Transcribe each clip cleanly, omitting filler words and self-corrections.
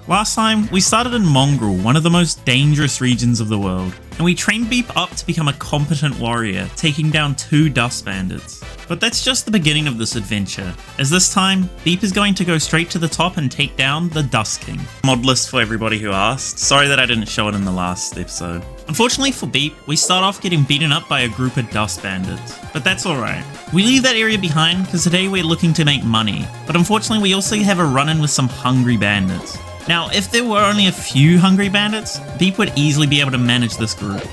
Last time, we started in Mongrel, one of the most dangerous regions of the world, and we trained Beep up to become a competent warrior, taking down 2 dust bandits. But that's just the beginning of this adventure, as this time, Beep is going to go straight to the top and take down the Dust King. Mod list for everybody who asked, sorry that I didn't show it in the last episode. Unfortunately for Beep, we start off getting beaten up by a group of dust bandits, but that's alright. We leave that area behind because today we're looking to make money, but unfortunately we also have a run-in with some hungry bandits. Now, if there were only a few hungry bandits, Beep would easily be able to manage this group.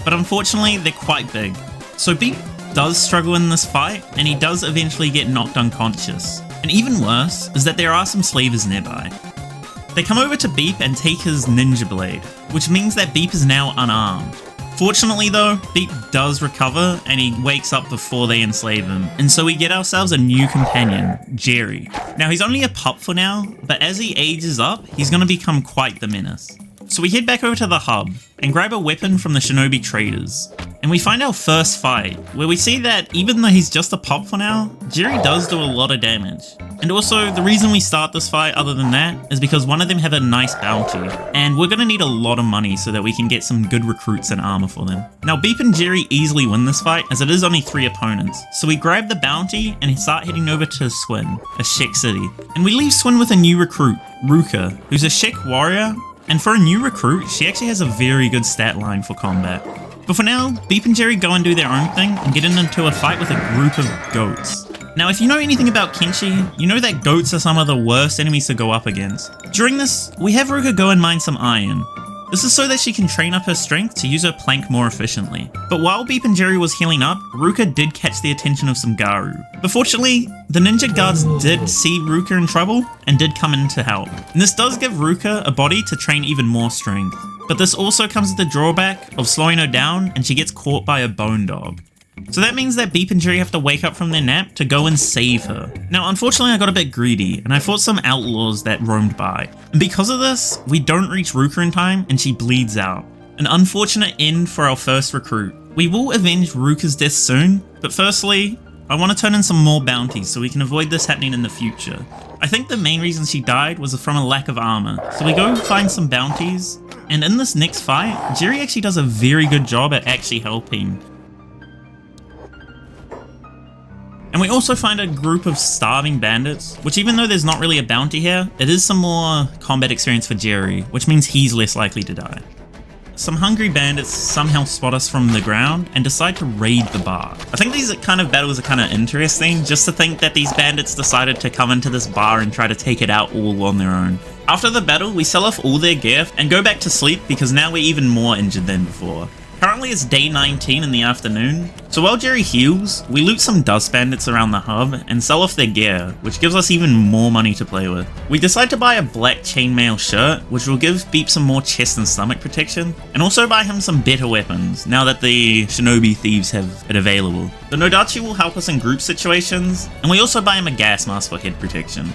But unfortunately, they're quite big. So Beep does struggle in this fight, and he does eventually get knocked unconscious. And even worse is that there are some slavers nearby. They come over to Beep and take his ninja blade, which means that Beep is now unarmed. Fortunately though, Beep does recover and he wakes up before they enslave him, and so we get ourselves a new companion, Jerry. Now he's only a pup for now, but as he ages up, he's going to become quite the menace. So we head back over to the hub and grab a weapon from the shinobi traders. And we find our first fight, where we see that even though he's just a pup for now, Jerry does do a lot of damage. And also, the reason we start this fight other than that is because one of them have a nice bounty, and we're going to need a lot of money so that we can get some good recruits and armor for them. Now Beep and Jerry easily win this fight as it is only 3 opponents, so we grab the bounty and start heading over to Swin, a Shek city. And we leave Swin with a new recruit, Ruka, who's a Shek warrior, and for a new recruit, she actually has a very good stat line for combat. But for now, Beep and Jerry go and do their own thing and get into a fight with a group of goats. Now if you know anything about Kenshi, you know that goats are some of the worst enemies to go up against. During this, we have Ruka go and mine some iron. This is so that she can train up her strength to use her plank more efficiently. But while Beep and Jerry was healing up, Ruka did catch the attention of some Garu. But fortunately, the ninja guards did see Ruka in trouble and did come in to help. And this does give Ruka a body to train even more strength. But this also comes with the drawback of slowing her down and she gets caught by a bone dog. So that means that Beep and Jerry have to wake up from their nap to go and save her. Now unfortunately I got a bit greedy and I fought some outlaws that roamed by. And because of this, we don't reach Ruka in time and she bleeds out. An unfortunate end for our first recruit. We will avenge Ruka's death soon, but firstly, I want to turn in some more bounties so we can avoid this happening in the future. I think the main reason she died was from a lack of armor, so we go find some bounties, and in this next fight, Jerry actually does a very good job at actually helping. And we also find a group of starving bandits, which even though there's not really a bounty here, it is some more combat experience for Jerry, which means he's less likely to die. Some hungry bandits somehow spot us from the ground and decide to raid the bar. I think these kind of battles are kind of interesting, just to think that these bandits decided to come into this bar and try to take it out all on their own. After the battle, we sell off all their gear and go back to sleep because now we're even more injured than before. Currently it's day 19 in the afternoon, so while Jerry heals, we loot some dust bandits around the hub and sell off their gear, which gives us even more money to play with. We decide to buy a black chainmail shirt, which will give Beep some more chest and stomach protection, and also buy him some better weapons, now that the shinobi thieves have it available. The Nodachi will help us in group situations, and we also buy him a gas mask for head protection.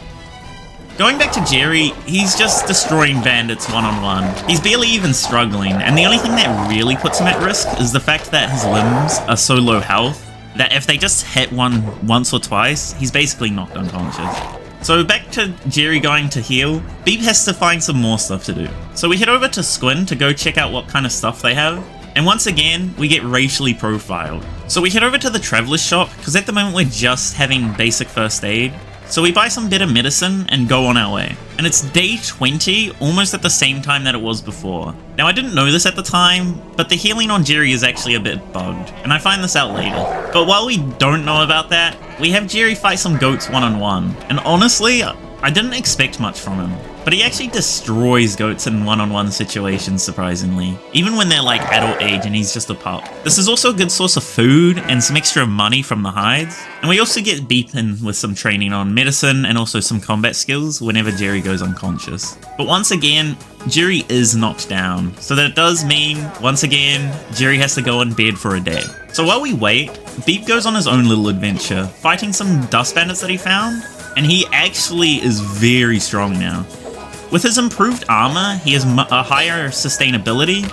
Going back to Jerry, he's just destroying bandits one-on-one. He's barely even struggling, and the only thing that really puts him at risk is the fact that his limbs are so low health that if they just hit one once or twice, he's basically knocked unconscious. So back to Jerry going to heal, Beep has to find some more stuff to do. So we head over to Squin to go check out what kind of stuff they have, and once again, we get racially profiled. So we head over to the traveler's shop, because at the moment we're just having basic first aid. So we buy some better medicine and go on our way. And it's day 20, almost at the same time that it was before. Now I didn't know this at the time, but the healing on Jerry is actually a bit bugged, and I find this out later. But while we don't know about that, we have Jerry fight some goats one-on-one, and honestly, I didn't expect much from him. But he actually destroys goats in one-on-one situations, surprisingly, even when they're like adult age and he's just a pup. This is also a good source of food and some extra money from the hides. And we also get Beep in with some training on medicine and also some combat skills whenever Jerry goes unconscious. But once again, Jerry is knocked down, so that does mean, once again, Jerry has to go in bed for a day. So while we wait, Beep goes on his own little adventure, fighting some dust bandits that he found, and he actually is very strong now. With his improved armor, he has a higher sustainability,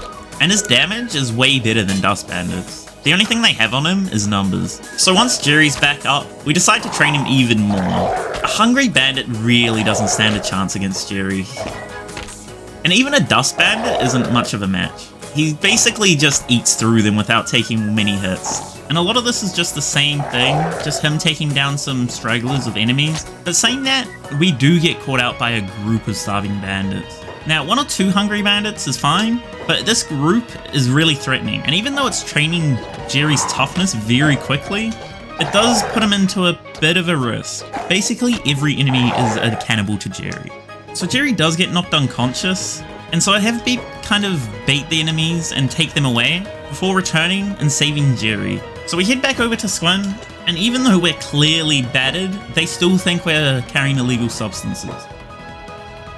and his damage is way better than dust bandits. The only thing they have on him is numbers. So once Jerry's back up, we decide to train him even more. A hungry bandit really doesn't stand a chance against Jerry. And even a Dust Bandit isn't much of a match. He basically just eats through them without taking many hits. And a lot of this is just the same thing, just him taking down some stragglers of enemies. But saying that, we do get caught out by a group of starving bandits. Now, 1 or 2 hungry bandits is fine, but this group is really threatening. And even though it's training Jerry's toughness very quickly, it does put him into a bit of a risk. Basically, every enemy is a cannibal to Jerry. So Jerry does get knocked unconscious, and so I have Beep kind of bait the enemies and take them away before returning and saving Jerry. So we head back over to Squin, and even though we're clearly battered, they still think we're carrying illegal substances.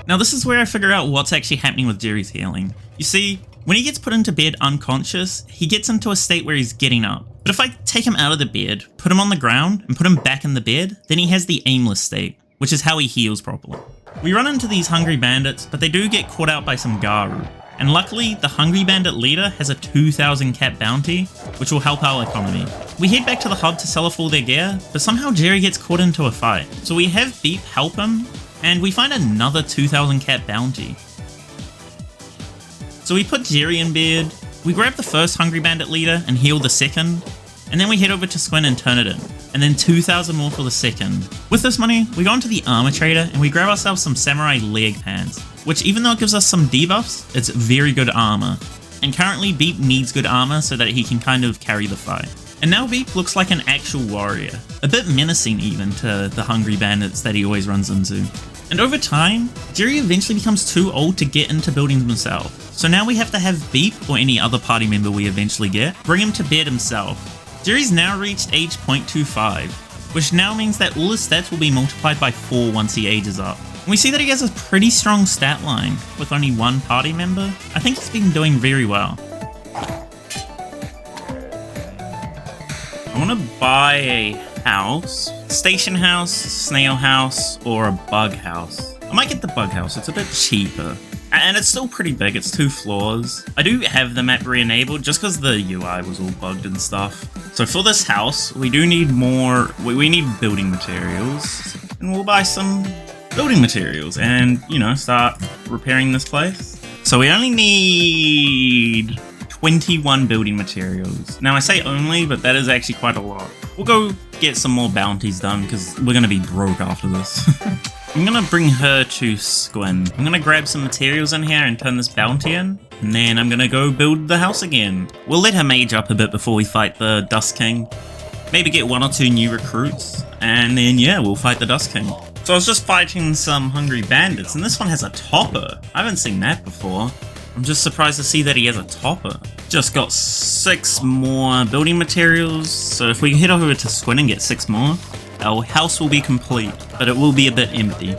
Now this is where I figure out what's actually happening with Jerry's healing. You see, when he gets put into bed unconscious, he gets into a state where he's getting up. But if I take him out of the bed, put him on the ground, and put him back in the bed, then he has the aimless state, which is how he heals properly. We run into these hungry bandits, but they do get caught out by some Garu. And luckily, the hungry bandit leader has a 2,000 cat bounty, which will help our economy. We head back to the hub to sell off all their gear, but somehow Jerry gets caught into a fight. So we have Beep help him, and we find another 2,000 cat bounty. So we put Jerry in bed, we grab the first hungry bandit leader and heal the second, and then we head over to Squin and turn it in, and then 2,000 more for the second. With this money, we go into the armor trader and we grab ourselves some samurai leg pants, which even though it gives us some debuffs, it's very good armor. And currently Beep needs good armor so that he can kind of carry the fight. And now Beep looks like an actual warrior, a bit menacing even to the hungry bandits that he always runs into. And over time, Jerry eventually becomes too old to get into buildings himself. So now we have to have Beep, or any other party member we eventually get, bring him to bed himself. Jerry's now reached age 0.25, which now means that all his stats will be multiplied by 4 once he ages up. And we see that he has a pretty strong stat line, with only 1 party member. I think he's been doing very well. I want to buy a house, station house, snail house, or a bug house. I might get the bug house, it's a bit cheaper. And it's still pretty big, it's 2 floors. I do have the map re-enabled just because the UI was all bugged and stuff. So for this house, we do need more, we need building materials. And we'll buy some building materials and, you know, start repairing this place. So we only need 21 building materials. Now I say only, but that is actually quite a lot. We'll go get some more bounties done because we're going to be broke after this. I'm gonna bring her to Squin. I'm gonna grab some materials in here and turn this bounty in, and then I'm gonna go build the house again. We'll let her mage up a bit before we fight the Dust King. Maybe get 1 or 2 new recruits, and then yeah, we'll fight the Dust King. So I was just fighting some hungry bandits, and this one has a topper. I haven't seen that before. I'm just surprised to see that he has a topper. Just got 6 more building materials, so if we head over to Squin and get 6 more, our house will be complete, but it will be a bit empty.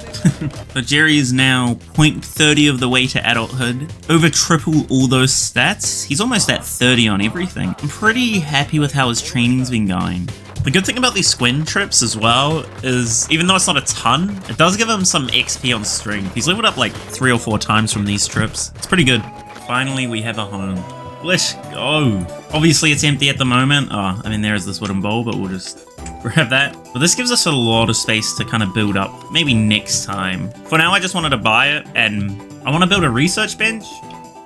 So Jerry is now 0.30 of the way to adulthood, over triple all those stats. He's almost at 30 on everything. I'm pretty happy with how his training's been going. The good thing about these Squin trips as well is, even though it's not a ton, it does give him some XP on strength. He's leveled up like 3 or 4 times from these trips. It's pretty good. Finally, we have a home. Let's go. Obviously, it's empty at the moment. Oh, I mean, there is this wooden bowl, but we'll just grab that. But this gives us a lot of space to kind of build up, maybe next time. For now, I just wanted to buy it, and I want to build a research bench.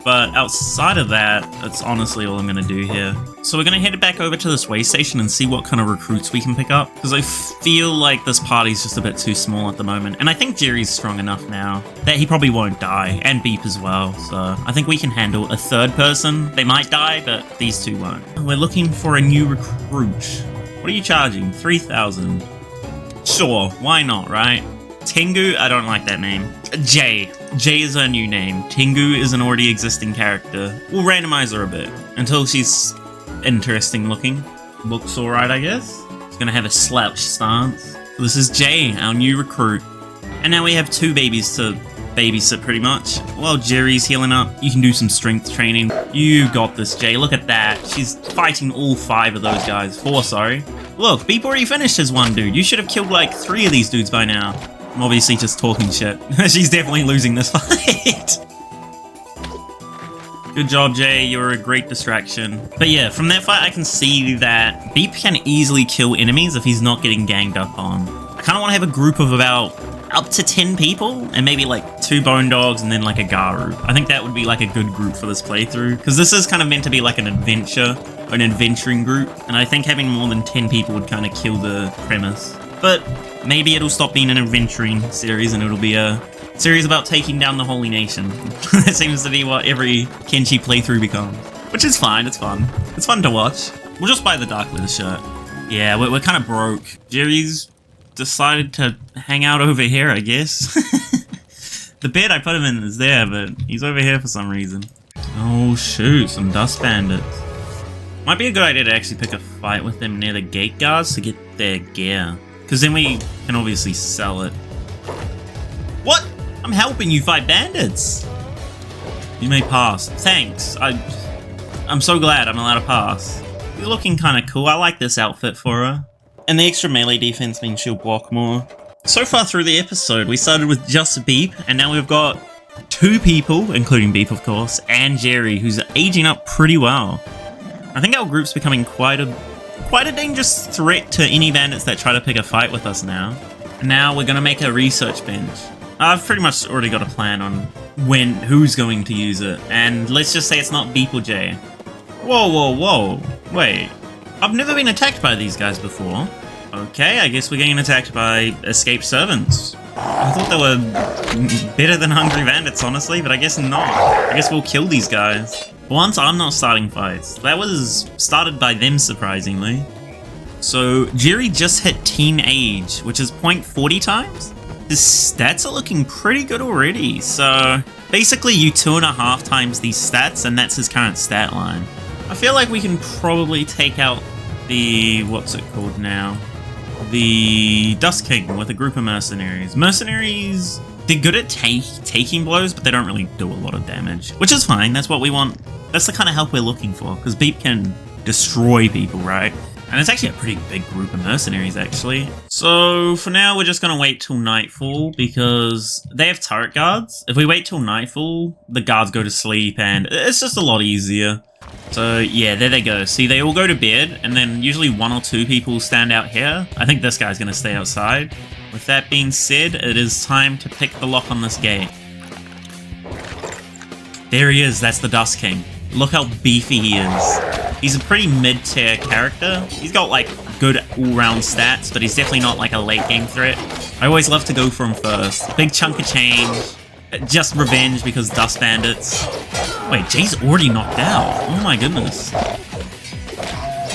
But outside of that, that's honestly all I'm going to do here. So we're going to head back over to this way station and see what kind of recruits we can pick up. Because I feel like this party's just a bit too small at the moment. And I think Jerry's strong enough now that he probably won't die. And Beep as well. So I think we can handle a 3rd person. They might die, but these 2 won't. We're looking for a new recruit. What are you charging? 3,000. Sure, why not, right? Tengu, I don't like that name. Jay. Jay is our new name. Tengu is an already existing character. We'll randomize her a bit until she's interesting looking. Looks alright, I guess. She's gonna have a slouch stance. This is Jay, our new recruit. And now we have 2 babies to babysit pretty much. While Jerry's healing up, you can do some strength training. You got this, Jay. Look at that. She's fighting all 5 of those guys. 4, sorry. Look, Beep already finished his 1 dude. You should have killed like 3 of these dudes by now. I'm obviously just talking shit. She's definitely losing this fight. Good job, Jay. You're a great distraction. But yeah, from that fight, I can see that Beep can easily kill enemies if he's not getting ganged up on. I kind of want to have a group of about up to 10 people and maybe like 2 bone dogs and then like a Garu. I think that would be like a good group for this playthrough because this is kind of meant to be like an adventure, an adventuring group, and I think having more than 10 people would kind of kill the premise. But maybe it'll stop being an adventuring series and it'll be a series about taking down the Holy Nation. That seems to be what every Kenshi playthrough becomes, which is fine. It's fun. It's fun to watch. We'll just buy the Dark Leather shirt. Yeah, we're kind of broke. Jerry's decided to hang out over here, I guess. The bed I put him in is there, but he's over here for some reason. Oh shoot, some dust bandits. Might be a good idea to actually pick a fight with them near the gate guards to get their gear. Because then we can obviously sell it. What? I'm helping you fight bandits! You may pass. Thanks. I'm so glad I'm allowed to pass. You're looking kind of cool. I like this outfit for her. And the extra melee defense means she'll block more. So far through the episode, we started with just Beep, and now we've got 2 people, including Beep of course, and Jerry, who's aging up pretty well. I think our group's becoming quite a dangerous threat to any bandits that try to pick a fight with us now. And now we're gonna make a research bench. I've pretty much already got a plan on who's going to use it, and let's just say it's not Beep or Jay. Whoa, whoa, whoa, wait. I've never been attacked by these guys before. Okay, I guess we're getting attacked by escaped servants. I thought they were better than hungry bandits, honestly, but I guess not. I guess we'll kill these guys. For once, I'm not starting fights. That was started by them, surprisingly. So, Jerry just hit teen age, which is 0.40 times? His stats are looking pretty good already, so basically you 2.5 times these stats, and that's his current stat line. I feel like we can probably take out the, what's it called now? The Dust King with a group of mercenaries. Mercenaries, they're good at taking blows, but they don't really do a lot of damage, which is fine. That's what we want. That's the kind of help we're looking for, because Beep can destroy people, right? And it's actually a pretty big group of mercenaries, actually. So for now, we're just going to wait till nightfall, because they have turret guards. If we wait till nightfall, the guards go to sleep, and it's just a lot easier. So yeah, there they go. See, they all go to bed, and then usually 1 or 2 people stand out here. I think this guy's going to stay outside. With that being said, it is time to pick the lock on this gate. There he is, that's the Dust King. Look how beefy he is. He's a pretty mid-tier character. He's got like good all-round stats, but he's definitely not like a late-game threat. I always love to go for him first. Big chunk of change. Just revenge because dust bandits. Wait, Jay's already knocked out. Oh my goodness.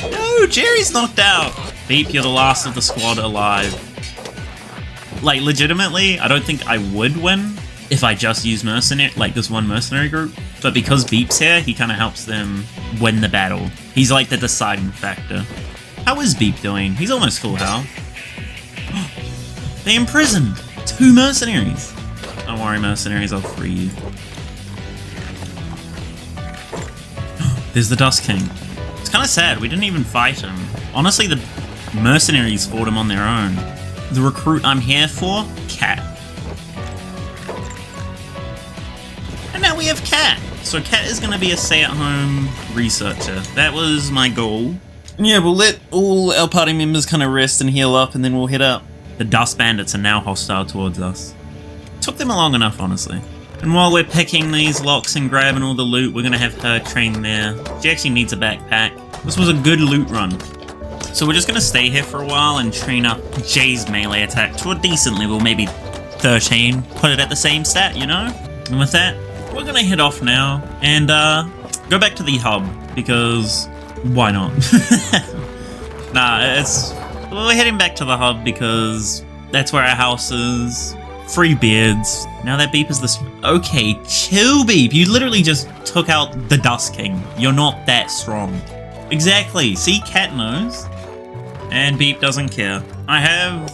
No, Jerry's knocked out. Beep, you're the last of the squad alive. Like, legitimately, I don't think I would win if I just use mercenary, like this one mercenary group. But because Beep's here, he kind of helps them win the battle. He's like the deciding factor. How is Beep doing? He's almost full health. They imprisoned 2 mercenaries. Don't worry, mercenaries, I'll free you. There's the Dust King. It's kind of sad, we didn't even fight him. Honestly, the mercenaries fought him on their own. The recruit I'm here for, Cat. And now we have Cat. So Cat is going to be a stay-at-home researcher. That was my goal. And yeah, we'll let all our party members kind of rest and heal up, and then we'll head up. The dust bandits are now hostile towards us. Took them long enough, honestly. And while we're picking these locks and grabbing all the loot, we're going to have her train there. She actually needs a backpack. This was a good loot run. So we're just going to stay here for a while and train up Jay's melee attack to a decent level, maybe 13. Put it at the same stat, you know? And with that, we're going to head off now and go back to the hub, because why not? We're heading back to the hub because that's where our house is. Free beards. Now that Beep is this. Okay, chill, Beep. You literally just took out the Dust King. You're not that strong. Exactly. See, Cat knows. And Beep doesn't care. I have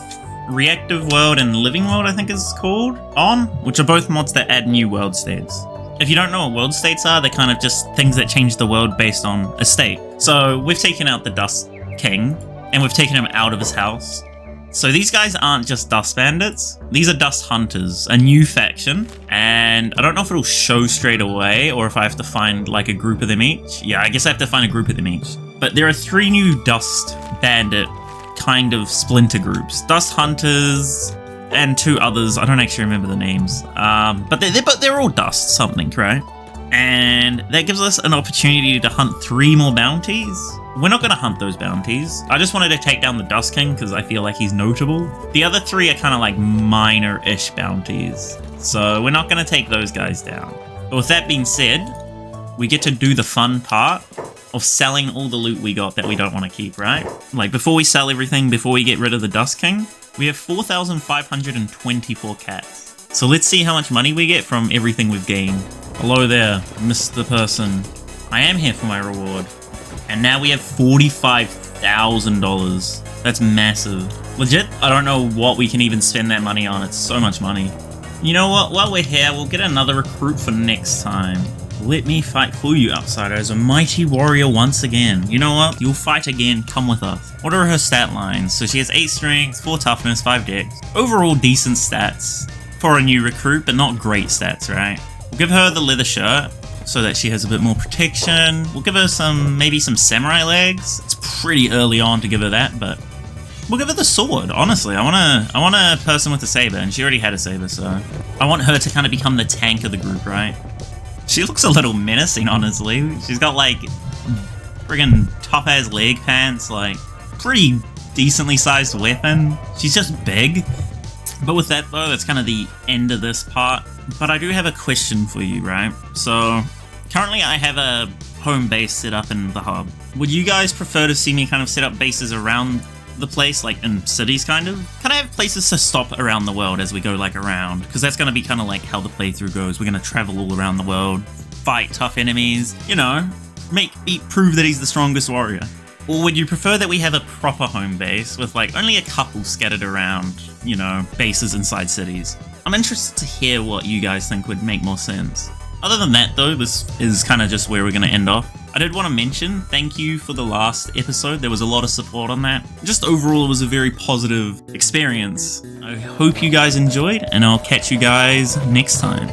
Reactive World and Living World, I think is called, on, which are both mods that add new world states. If you don't know what world states are, they're kind of just things that change the world based on a state. So we've taken out the Dust King, and we've taken him out of his house. So these guys aren't just dust bandits, these are dust hunters, a new faction, and I don't know if it'll show straight away or if I have to find like a group of them each. Yeah, I guess I have to find a group of them each. But there are 3 new dust bandit kind of splinter groups. Dust hunters, and 2 others. I don't actually remember the names, but they're all dust something, right? And that gives us an opportunity to hunt 3 more bounties. We're not going to hunt those bounties. I just wanted to take down the Dust King because I feel like he's notable. The other 3 are kind of like minor-ish bounties, so we're not going to take those guys down. But with that being said, we get to do the fun part of selling all the loot we got that we don't want to keep, right? Like, before we sell everything, before we get rid of the Dust King, we have 4,524 cats. So let's see how much money we get from everything we've gained. Hello there, Mr. Person. I am here for my reward. And now we have $45,000. That's massive. Legit, I don't know what we can even spend that money on. It's so much money. You know what? While we're here, we'll get another recruit for next time. Let me fight for you, outsiders. A mighty warrior once again. You know what? You'll fight again. Come with us. What are her stat lines? So she has 8 strength, 4 toughness, 5 dex. Overall decent stats for a new recruit, but not great stats, right? We'll give her the leather shirt so that she has a bit more protection. We'll give her maybe some samurai legs. It's pretty early on to give her that, but we'll give her the sword. Honestly, I want a person with a saber, and she already had a saber, so I want her to kind of become the tank of the group, right? She looks a little menacing, honestly. She's got like friggin' top-ass leg pants, like pretty decently sized weapon. She's just big. But with that though, that's kind of the end of this part. But I do have a question for you, right? So currently I have a home base set up in the hub. Would you guys prefer to see me kind of set up bases around the place, like in cities kind of? Can I have places to stop around the world as we go like around? Because that's going to be kind of like how the playthrough goes. We're going to travel all around the world, fight tough enemies, you know, prove that he's the strongest warrior. Or would you prefer that we have a proper home base with like only a couple scattered around, you know, bases inside cities? I'm interested to hear what you guys think would make more sense. Other than that though, this is kind of just where we're going to end off. I did want to mention, thank you for the last episode. There was a lot of support on that. Just overall, it was a very positive experience. I hope you guys enjoyed, and I'll catch you guys next time.